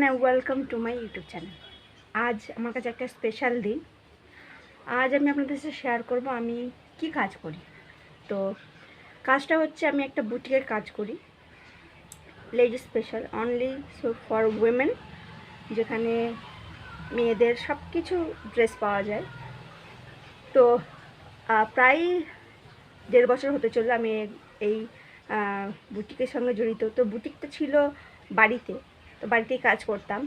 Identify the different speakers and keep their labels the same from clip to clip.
Speaker 1: and welcome to my YouTube channel. আজ আমার কাছে একটা স্পেশাল দিন। আজ আমি আপনাদের সাথে শেয়ার করব আমি কি কাজ করি। তো কাজটা হচ্ছে আমি একটা বুটিকের কাজ করি, lady special, only for women, যেখানে মেয়েদের সব কিছু ড্রেস পাওয়া যায়। তো প্রায় 1.5 বছর হতে চললো আমি এই বুটিকের সঙ্গে জড়িত। তো বুটিকটা ছিল বাড়িতে, তো বাড়িতেই কাজ করতাম।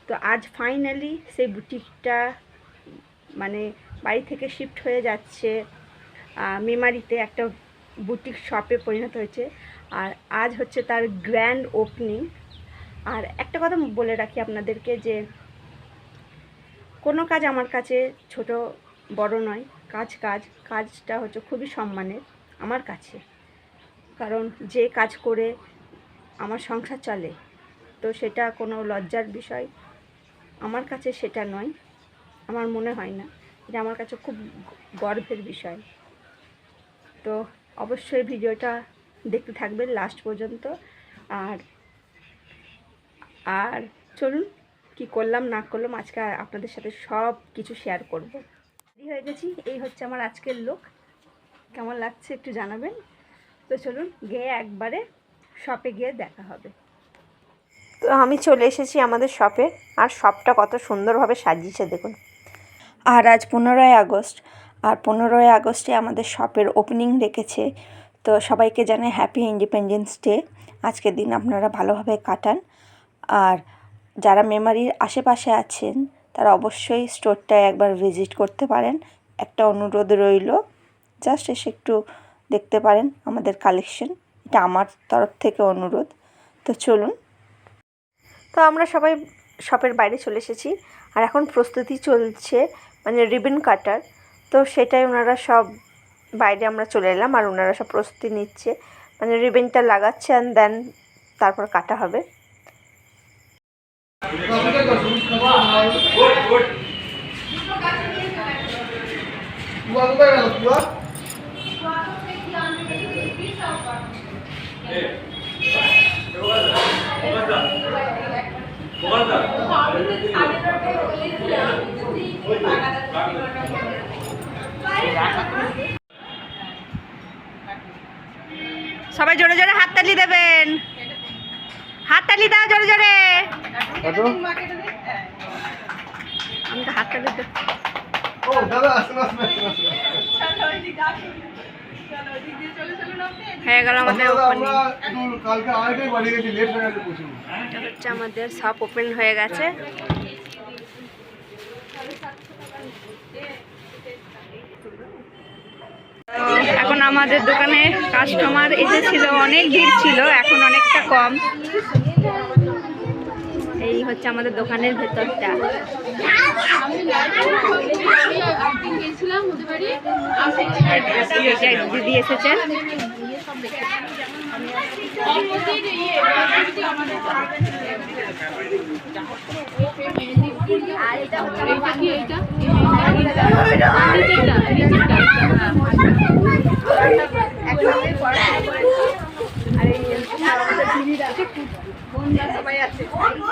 Speaker 1: তো আজ ফাইনালি সেই বুটিকটা মানে বাড়ি থেকে শিফট হয়ে যাচ্ছে মেমারিতে, একটা বুটিক শপে পরিণত হয়েছে। আর আজ হচ্ছে তার গ্র্যান্ড ওপেনিং। আর একটা কথা বলে রাখি আপনাদেরকে যে কোনো কাজ আমার কাছে ছোট বড় নয়, কাজটা হচ্ছে খুবই সম্মানের আমার কাছে। কারণ যে কাজ করে আমার সংসার চলে, তো সেটা কোনো লজ্জার বিষয় আমার কাছে সেটা নয়, আমার মনে হয় না। এটা আমার কাছে খুব গর্বের বিষয়। তো অবশ্যই ভিডিওটা দেখতে থাকবেন লাস্ট পর্যন্ত। আর চলুন কি করলাম না করলাম আজকে আপনাদের সাথে সব কিছু শেয়ার করব। রেডি হয়ে গেছি, এই হচ্ছে আমার আজকের লুক। কেমন লাগছে একটু জানাবেন। তো চলুন গিয়ে একবারে শপে গিয়ে দেখা হবে। তো আমি চলে এসেছি আমাদের শপে, আর শপটা কত সুন্দরভাবে সাজিয়েছে দেখুন। আর আজ 15ই আগস্ট, আর 15ই আগস্টে আমাদের শপের ওপেনিং রেখেছে। তো সবাইকে জানাই হ্যাপি ইন্ডিপেন্ডেন্স ডে। আজকের দিন আপনারা ভালোভাবে কাটান। আর যারা মেমারির আশেপাশে আছেন তারা অবশ্যই স্টোরটায় একবার ভিজিট করতে পারেন। একটা অনুরোধ রইল, জাস্ট এসে একটু দেখতে পারেন আমাদের কালেকশন, এটা আমার তরফ থেকে অনুরোধ। তো চলুন। তো আমরা সবাই শপের বাইরে চলে এসেছি, আর এখন প্রস্তুতি চলছে মানে রিবন কাটার। তো সেটাই ওনারা সব বাইরে আমরা চলে এলাম, আর ওনারা সব প্রস্তুতি নিচ্ছে, মানে রিবনটা লাগাচ্ছে অ্যান্ড দেন তারপর কাটা হবে। সবাই জোরে জোরে হাততালি দেবেন, হাততালি দাও জোরে জোরে। আমি তো হাততালি দেব। হয়ে গেল আমাদের ওপেনিং। এটা হচ্ছে আমাদের শপ ওপেন হয়ে গেছে। এখন আমাদের দোকানে কাস্টমার এসেছিল, অনেক ভিড় ছিল, এখন অনেকটা কম। এই হচ্ছে আমাদের দোকানের ভেতরটা। দিদি এসেছেন।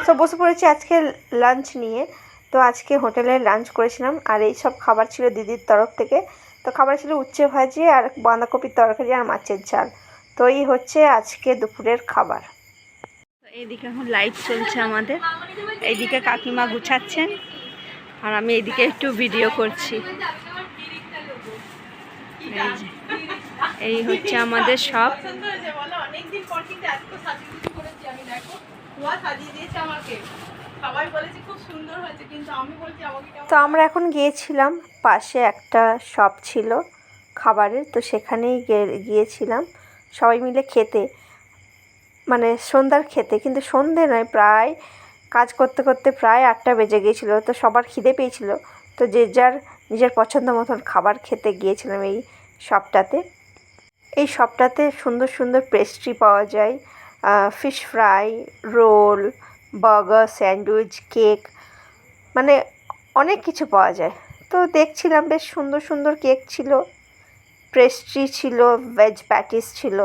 Speaker 1: তো বসে পড়েছি আজকে লাঞ্চ নিয়ে। তো আজকে হোটেলে লাঞ্চ করেছিলাম, আর এই সব খাবার ছিল দিদির তরফ থেকে। তো খাবার ছিল উচ্ছে ভাজি আর বাঁধাকপির তরকারি আর মাছের ঝাল। তো এই হচ্ছে আজকে দুপুরের খাবার। তো এইদিকে এখন লাইট চলছে আমাদের, এইদিকে কাকিমা গুছাচ্ছেন, আর আমি এইদিকে একটু ভিডিও করছি। এই হচ্ছে আমাদের সব। তো আমরা এখন গিয়েছিলাম, পাশে একটা শপ ছিল খাবারের, তো সেখানেই গিয়েছিলাম সবাই মিলে খেতে, মানে সন্ধ্যার খেতে। কিন্তু সন্ধে নয়, প্রায় কাজ করতে করতে প্রায় 8টা বেজে গিয়েছিলো। তো সবার খিদে পেয়েছিল, তো যে যার নিজের পছন্দ মতন খাবার খেতে গিয়েছিলাম এই শপটাতে। এই শপটাতে সুন্দর সুন্দর পেস্ট্রি পাওয়া যায়, fish fry, roll, burger, sandwich, cake, মানে অনেক কিছু পাওয়া যায়। তো দেখছিলাম বেশ সুন্দর সুন্দর কেক ছিল, পেস্ট্রি ছিল, ভেজ প্যাটিস ছিল।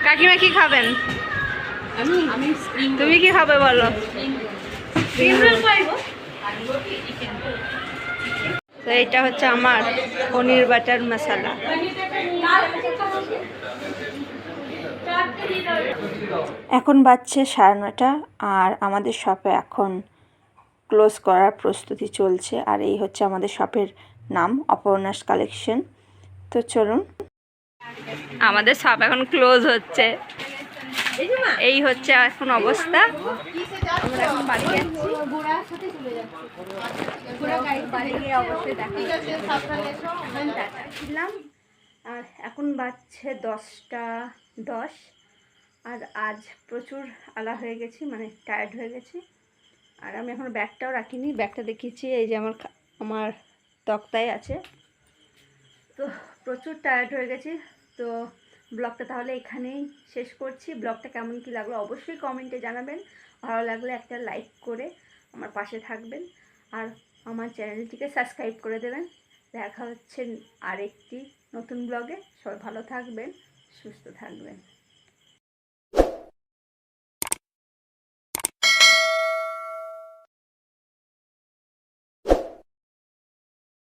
Speaker 1: কাকিমা কি খাবেন? তুমি কি খাবে বলো? তো এইটা হচ্ছে আমার পনির বাটার মশলা। এখন বাজছে 9:30 আর আমাদের শপে এখন ক্লোজ করার প্রস্তুতি চলছে। আর এই হচ্ছে আমাদের শপের নাম, অপর্ণাস কালেকশন। তো চলুন, আমাদের শপ এখন ক্লোজ হচ্ছে। এই হচ্ছে এখন অবস্থা। আমরা এখন বাড়ি যাচ্ছি, বাড়ি গিয়ে অবশ্যই দেখালাম। আর এখন বাজছে 10:10 আর আজ প্রচুর আলা হয়ে গেছি, মানে টায়ার্ড হয়ে গেছি। আর আমি এখন ব্যাগটাও রাখিনি, ব্যাগটা দেখিয়েছি এই যে আমার তক্তায় আছে। তো প্রচুর টায়ার্ড হয়ে গেছি। তো ব্লগটা তাহলে এখানেই শেষ করছি। ব্লগটা কেমন কি লাগলো অবশ্যই কমেন্টে জানাবেন। ভালো লাগলে একটা লাইক করে আমার পাশে থাকবেন আর আমার চ্যানেলটিকে সাবস্ক্রাইব করে দেবেন। দেখা হচ্ছে আরেকটি নতুন ব্লগে। সবাই ভালো থাকবেন, সুস্থ থাকবেন।